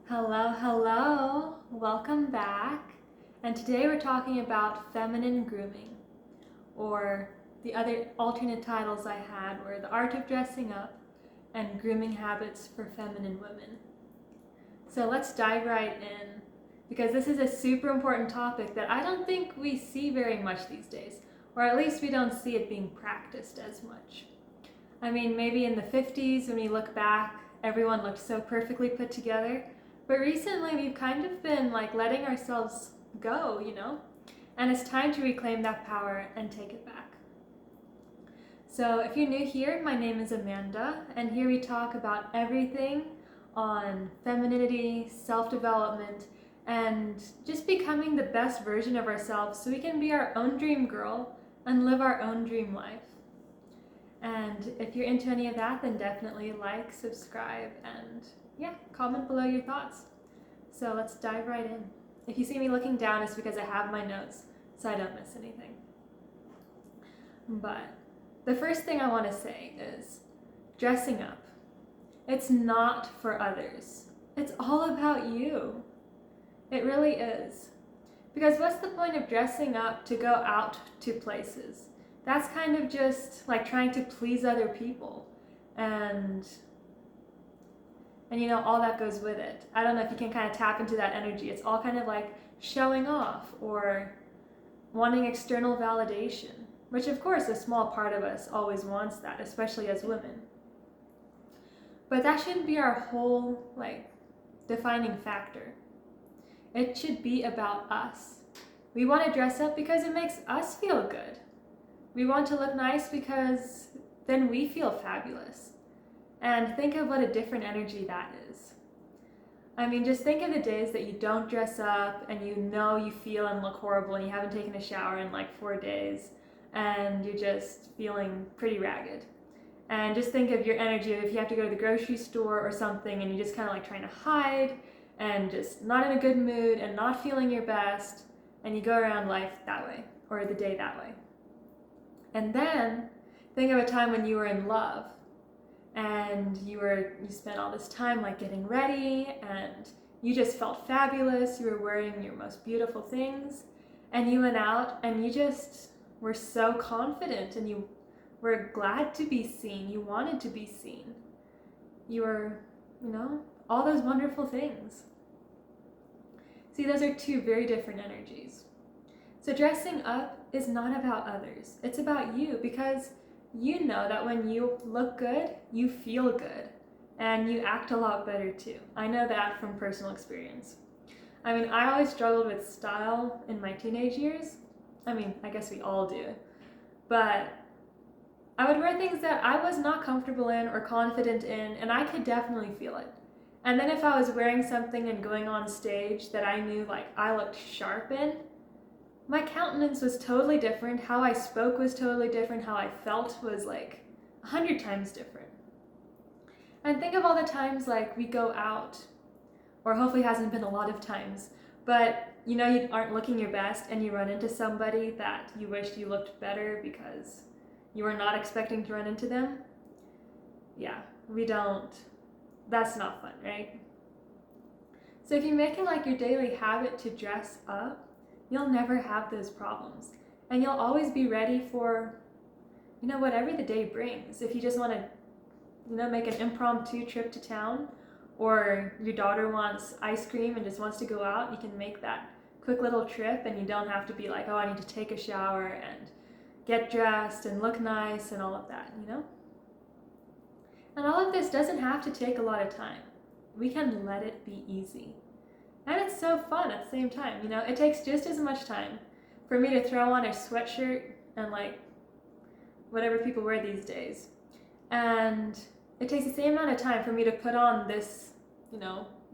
Hello, hello, welcome back. And today we're talking about feminine grooming, or the other alternate titles I had were The Art of Dressing Up and Grooming Habits for Feminine Women. So let's dive right in, because this is a super important topic that I don't think we see very much these days, or at least we don't see it being practiced as much. I mean, maybe in the 50s when we look back, everyone looked so perfectly put together. But recently we've kind of been like letting ourselves go, And it's time to reclaim that power and take it back. So if you're new here, my name is Amanda, and here we talk about everything on femininity, self-development, and just becoming the best version of ourselves so we can be our own dream girl and live our own dream life. And if you're into any of that, then definitely like, subscribe, and comment below your thoughts. So let's dive right in. If you see me looking down, it's because I have my notes, so I don't miss anything. But the first thing I want to say is dressing up. It's not for others. It's all about you. It really is. Because what's the point of dressing up to go out to places? That's kind of just like trying to please other people and all that goes with it. I don't know if you can kind of tap into that energy. It's all kind of like showing off or wanting external validation, which of course a small part of us always wants that, especially as women. But that shouldn't be our whole defining factor. It should be about us. We want to dress up because it makes us feel good. We want to look nice because then we feel fabulous. And think of what a different energy that is. I mean, just think of the days that you don't dress up and you feel and look horrible and you haven't taken a shower in like 4 days and you're just feeling pretty ragged. And just think of your energy if you have to go to the grocery store or something and you're just kind of like trying to hide and just not in a good mood and not feeling your best, and you go around life that way or the day that way. And then think of a time when you were in love and you spent all this time like getting ready and you just felt fabulous. You were wearing your most beautiful things and you went out and you just were so confident and you were glad to be seen. You wanted to be seen. You were, all those wonderful things. See, those are two very different energies. So dressing up is not about others. It's about you, because you know that when you look good, you feel good, and you act a lot better too. I know that from personal experience. I mean, I always struggled with style in my teenage years. I mean, I guess we all do. But I would wear things that I was not comfortable in or confident in, and I could definitely feel it. And then if I was wearing something and going on stage that I knew I looked sharp in, my countenance was totally different, how I spoke was totally different, how I felt was 100 times different. And think of all the times we go out, or hopefully hasn't been a lot of times, but you aren't looking your best and you run into somebody that you wished you looked better because you were not expecting to run into them. Yeah, that's not fun, right? So if you make it your daily habit to dress up, you'll never have those problems. And you'll always be ready for, whatever the day brings. If you just want to, make an impromptu trip to town, or your daughter wants ice cream and just wants to go out, you can make that quick little trip and you don't have to be oh, I need to take a shower and get dressed and look nice and all of that, And all of this doesn't have to take a lot of time. We can let it be easy. And it's so fun at the same time, It takes just as much time for me to throw on a sweatshirt and whatever people wear these days. And it takes the same amount of time for me to put on this,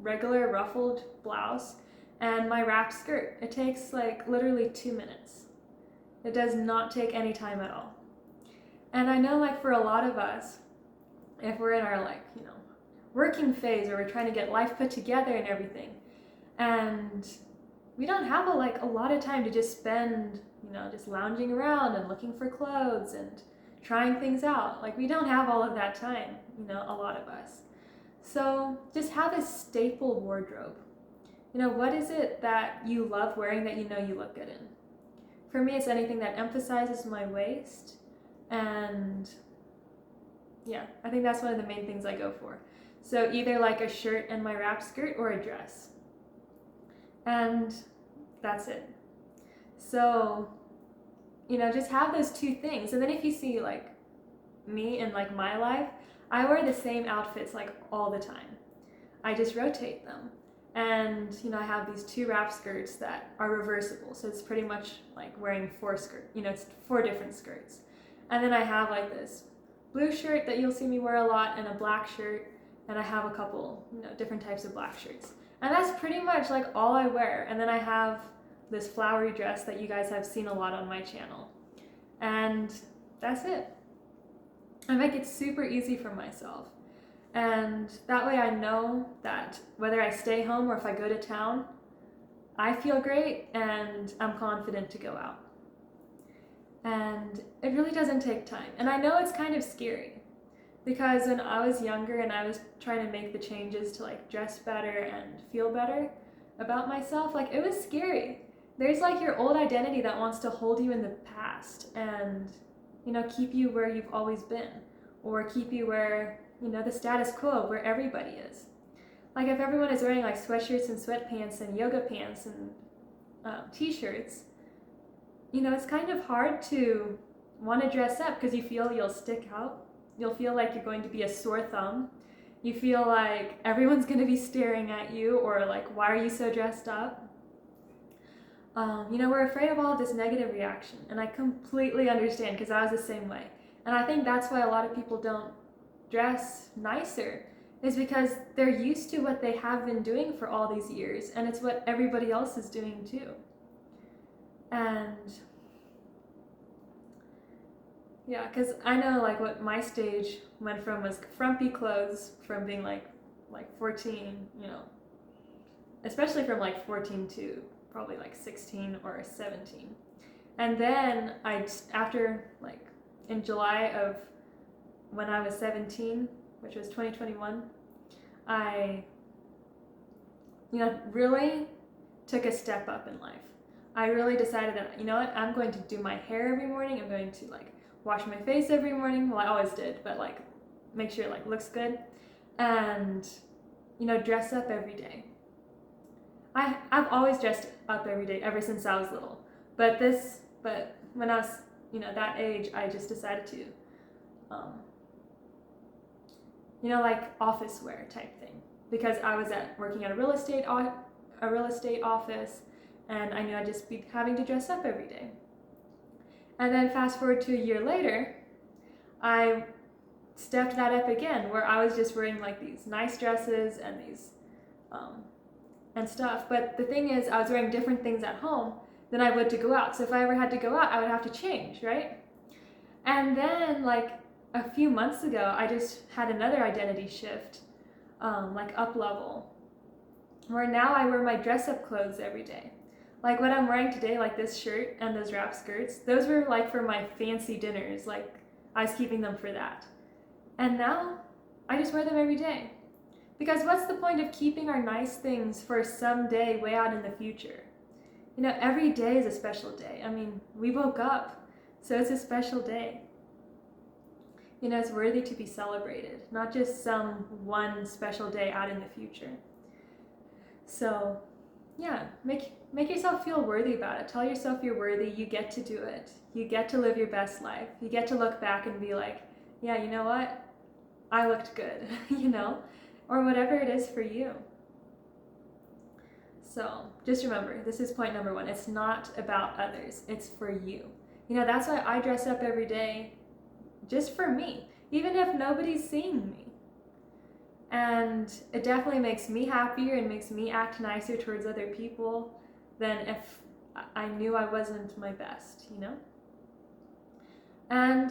regular ruffled blouse and my wrapped skirt. It takes literally 2 minutes. It does not take any time at all. And I know for a lot of us, if we're in our working phase or we're trying to get life put together and everything, and we don't have a lot of time to just spend, just lounging around and looking for clothes and trying things out. We don't have all of that time, a lot of us. So just have a staple wardrobe. What is it that you love wearing that you know you look good in? For me, it's anything that emphasizes my waist, and yeah, I think that's one of the main things I go for. So either like a shirt and my wrap skirt or a dress. And that's it. So, just have those two things. And then if you see like me in like my life, I wear the same outfits like all the time. I just rotate them. And, I have these two wrap skirts that are reversible. So it's pretty much like wearing four skirts, it's four different skirts. And then I have like this blue shirt that you'll see me wear a lot and a black shirt. And I have a couple, different types of black shirts. And that's pretty much like all I wear. And then I have this flowery dress that you guys have seen a lot on my channel. And that's it. I make it super easy for myself. And that way I know that whether I stay home or if I go to town, I feel great and I'm confident to go out. And it really doesn't take time. And I know it's kind of scary because when I was younger and I was trying to make the changes to like dress better and feel better about myself, like it was scary. There's like your old identity that wants to hold you in the past and, keep you where you've always been, or keep you where, the status quo, where everybody is. Like if everyone is wearing like sweatshirts and sweatpants and yoga pants and t-shirts, it's kind of hard to want to dress up because you feel you'll stick out. You'll feel like you're going to be a sore thumb. You feel like everyone's going to be staring at you, or like, why are you so dressed up? We're afraid of all of this negative reaction, and I completely understand because I was the same way. And I think that's why a lot of people don't dress nicer, is because they're used to what they have been doing for all these years, and it's what everybody else is doing too. And yeah, because I know like what my stage went from was frumpy clothes from being like 14, especially from like 14 to probably like 16 or 17. And then after like in July of when I was 17, which was 2021, I, really took a step up in life. I really decided that, I'm going to do my hair every morning. I'm going to like wash my face every morning. Well, I always did, but like make sure it like looks good, and, dress up every day. I've always dressed up every day ever since I was little. But when I was, that age, I just decided to, like office wear type thing, because I was working at a real estate office, and I knew I'd just be having to dress up every day. And then fast forward to a year later, I stepped that up again, where I was just wearing like these nice dresses and these and stuff. But the thing is, I was wearing different things at home than I would to go out. So if I ever had to go out, I would have to change, right? And then like a few months ago, I just had another identity shift, like up level, where now I wear my dress up clothes every day. Like what I'm wearing today, like this shirt and those wrap skirts, those were like for my fancy dinners. Like I was keeping them for that. And now I just wear them every day. Because what's the point of keeping our nice things for some day way out in the future? Every day is a special day. I mean, we woke up, so it's a special day. It's worthy to be celebrated, not just some one special day out in the future. So, yeah, make yourself feel worthy about it. Tell yourself you're worthy. You get to do it. You get to live your best life. You get to look back and be like, yeah, you know what? I looked good, or whatever it is for you. So just remember, this is point number one. It's not about others. It's for you. That's why I dress up every day just for me, even if nobody's seeing me. And it definitely makes me happier and makes me act nicer towards other people than if I knew I wasn't my best, And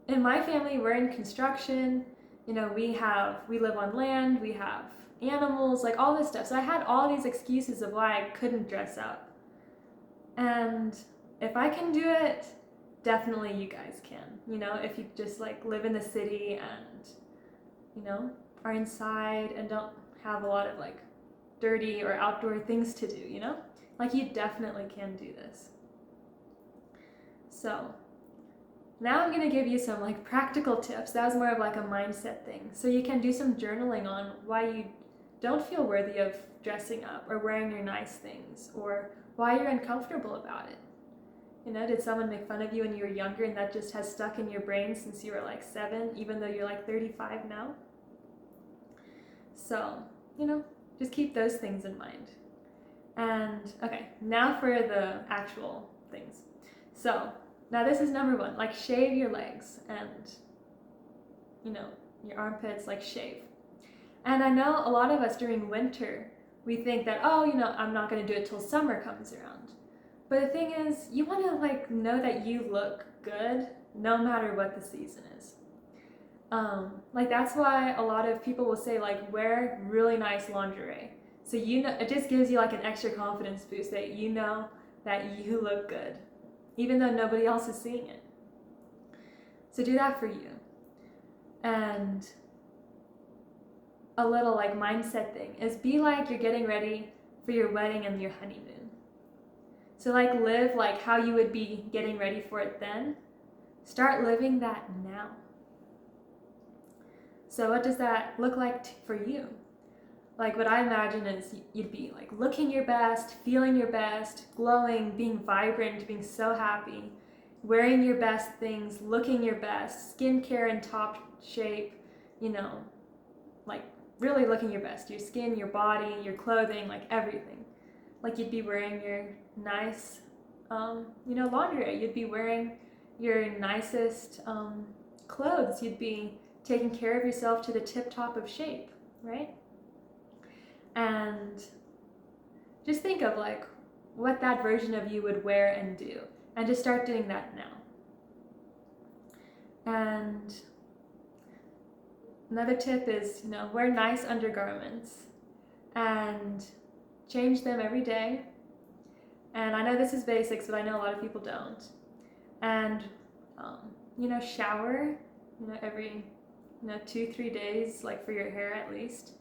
in my family, we're in construction. We live on land, we have animals, like all this stuff. So I had all these excuses of why I couldn't dress up. And if I can do it, definitely you guys can. If you just like live in the city and, are inside and don't have a lot of like dirty or outdoor things to do, you know? Like you definitely can do this. So now I'm gonna give you some like practical tips. That was more of like a mindset thing. So you can do some journaling on why you don't feel worthy of dressing up or wearing your nice things, or why you're uncomfortable about it. You know, did someone make fun of you when you were younger and that just has stuck in your brain since you were like 7, even though you're like 35 now? So, you know, just keep those things in mind. And okay, now for the actual things. So now this is number 1, like shave your legs and, you know, your armpits, like shave. And I know a lot of us during winter, we think that, oh, you know, I'm not going to do it till summer comes around. But the thing is, you want to like know that you look good no matter what the season is. Like that's why a lot of people will say like wear really nice lingerie. So you know, it just gives you like an extra confidence boost that you know that you look good, even though nobody else is seeing it. So do that for you. And a little like mindset thing is be like you're getting ready for your wedding and your honeymoon. So like live like how you would be getting ready for it then. Start living that now. So what does that look like for you? Like what I imagine is you'd be like looking your best, feeling your best, glowing, being vibrant, being so happy, wearing your best things, looking your best, skincare in top shape, you know, like really looking your best, your skin, your body, your clothing, like everything. Like you'd be wearing your nice, you know, lingerie. You'd be wearing your nicest clothes. You'd be taking care of yourself to the tip top of shape, right? And just think of like what that version of you would wear and do, and just start doing that now. And another tip is, you know, wear nice undergarments and change them every day. And I know this is basics, but I know a lot of people don't. And you know, shower, you know, every 2-3 days, like for your hair at least,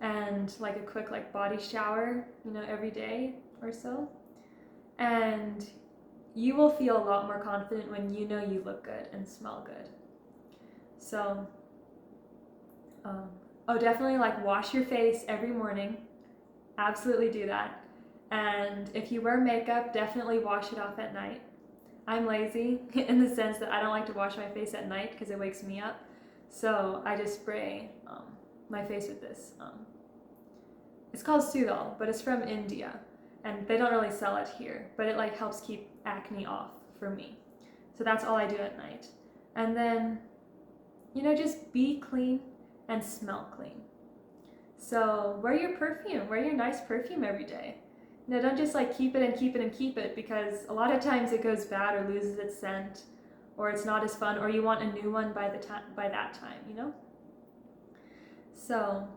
and like a quick like body shower, you know, every day or so. And you will feel a lot more confident when you know you look good and smell good. So definitely like wash your face every morning. Absolutely do that. And if you wear makeup, definitely wash it off at night. I'm lazy in the sense that I don't like to wash my face at night because it wakes me up. So I just spray my face with this. It's called Sudol, but it's from India. And they don't really sell it here, but it like helps keep acne off for me. So that's all I do at night. And then, you know, just be clean and smell clean. So wear your perfume, wear your nice perfume every day. You know, don't just like keep it and keep it and keep it, because a lot of times it goes bad or loses its scent, or it's not as fun, or you want a new one by that time, you know? So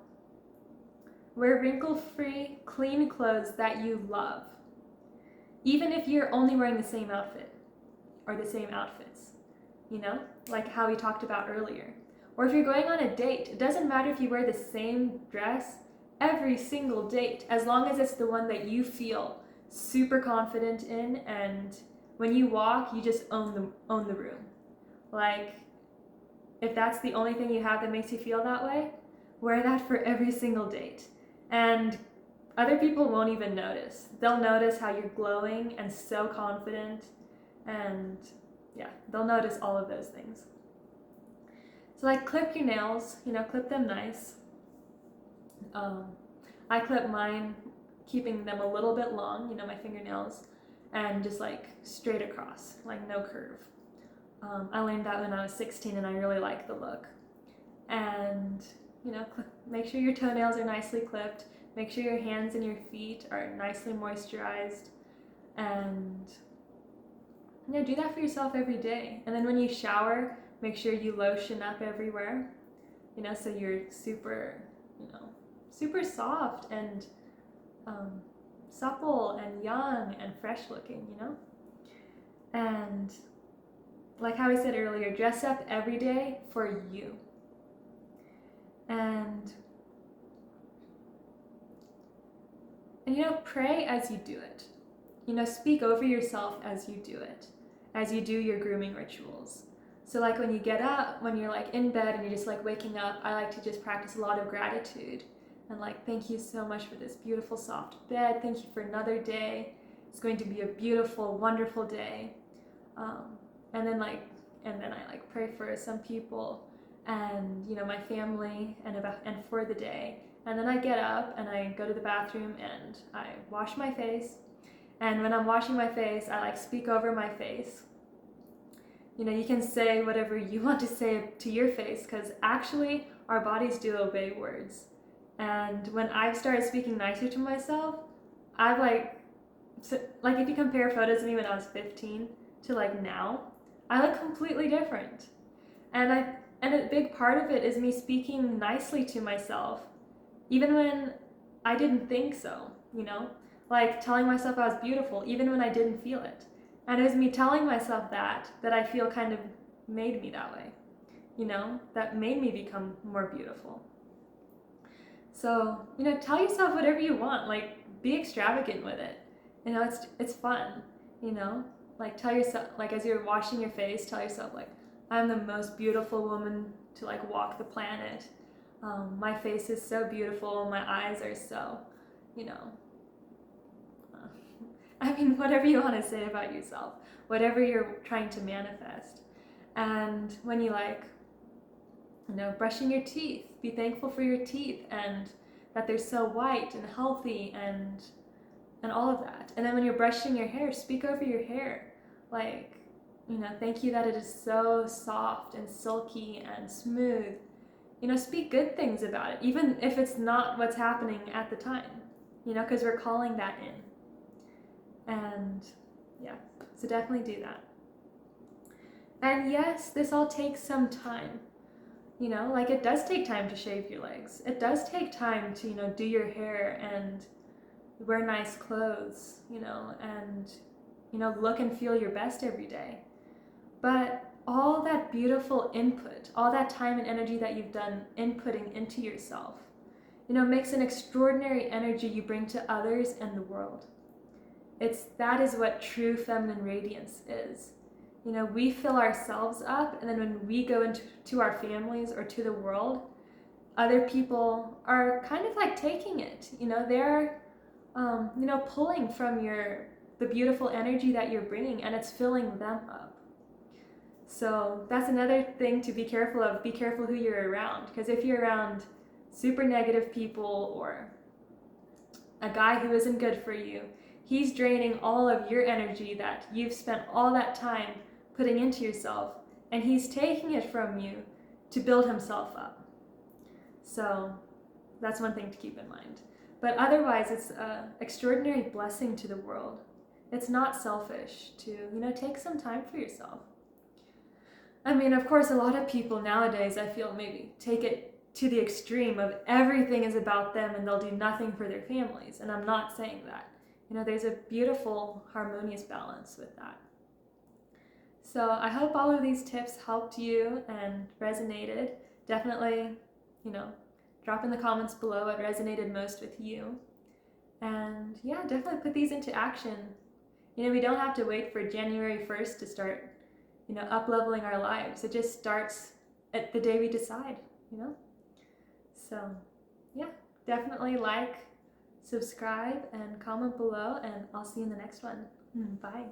wear wrinkle-free, clean clothes that you love, even if you're only wearing the same outfit or the same outfits, you know, like how we talked about earlier. Or if you're going on a date, it doesn't matter if you wear the same dress every single date, as long as it's the one that you feel super confident in, and when you walk, you just own the room. Like, if that's the only thing you have that makes you feel that way, wear that for every single date. And other people won't even notice. They'll notice how you're glowing and so confident, and yeah, they'll notice all of those things. So like clip your nails, you know, clip them nice. I clip mine, keeping them a little bit long, you know, my fingernails, and just like straight across, like no curve. I learned that when I was 16 and I really like the look. And, you know, make sure your toenails are nicely clipped, make sure your hands and your feet are nicely moisturized, and, you know, do that for yourself every day. And then when you shower, make sure you lotion up everywhere, you know, so you're super, you know, super soft and supple and young and fresh looking, you know? And like how I said earlier, dress up every day for you. And pray as you do it. Speak over yourself as you do it, as you do your grooming rituals. So like when you get up, when you're like in bed and you're just like waking up, I like to just practice a lot of gratitude and like, thank you so much for this beautiful soft bed. Thank you for another day. It's going to be a beautiful, wonderful day. And then I like pray for some people and my family and for the day. And then I get up and I go to the bathroom and I wash my face. And when I'm washing my face, I like speak over my face. You can say whatever you want to say to your face, because actually our bodies do obey words. And when I've started speaking nicer to myself, I've like if you compare photos of me when I was 15 to like now, I look completely different. And a big part of it is me speaking nicely to myself, even when I didn't think so, like telling myself I was beautiful, even when I didn't feel it. And it was me telling myself that I feel kind of made me that way, that made me become more beautiful. So, tell yourself whatever you want, like be extravagant with it. It's fun, like tell yourself, like as you're washing your face, tell yourself like, I'm the most beautiful woman to like walk the planet. My face is so beautiful, my eyes are so, whatever you want to say about yourself, whatever you're trying to manifest. And when you brushing your teeth, be thankful for your teeth and that they're so white and healthy and all of that. And then when you're brushing your hair, speak over your hair. Like, thank you that it is so soft and silky and smooth. Speak good things about it, even if it's not what's happening at the time, because we're calling that in. And yeah, so definitely do that. And yes, this all takes some time. It does take time to shave your legs. It does take time to, do your hair and wear nice clothes, and, look and feel your best every day. But all that beautiful input, all that time and energy that you've done inputting into yourself, makes an extraordinary energy you bring to others and the world. That is what true feminine radiance is. We fill ourselves up, and then when we go into our families or to the world, other people are kind of like taking it. They're, pulling from the beautiful energy that you're bringing, and it's filling them up. So that's another thing to be careful of. Be careful who you're around, because if you're around super negative people or a guy who isn't good for you, he's draining all of your energy that you've spent all that time putting into yourself, and he's taking it from you to build himself up. So that's one thing to keep in mind. But otherwise, it's an extraordinary blessing to the world. It's not selfish to, take some time for yourself. Of course, a lot of people nowadays, I feel, maybe take it to the extreme of everything is about them and they'll do nothing for their families. And I'm not saying that. There's a beautiful, harmonious balance with that. So I hope all of these tips helped you and resonated. Definitely, drop in the comments below what resonated most with you. And yeah, definitely put these into action. We don't have to wait for January 1st to start, up-leveling our lives. It just starts at the day we decide, So yeah, definitely like, subscribe, and comment below, and I'll see you in the next one. Bye.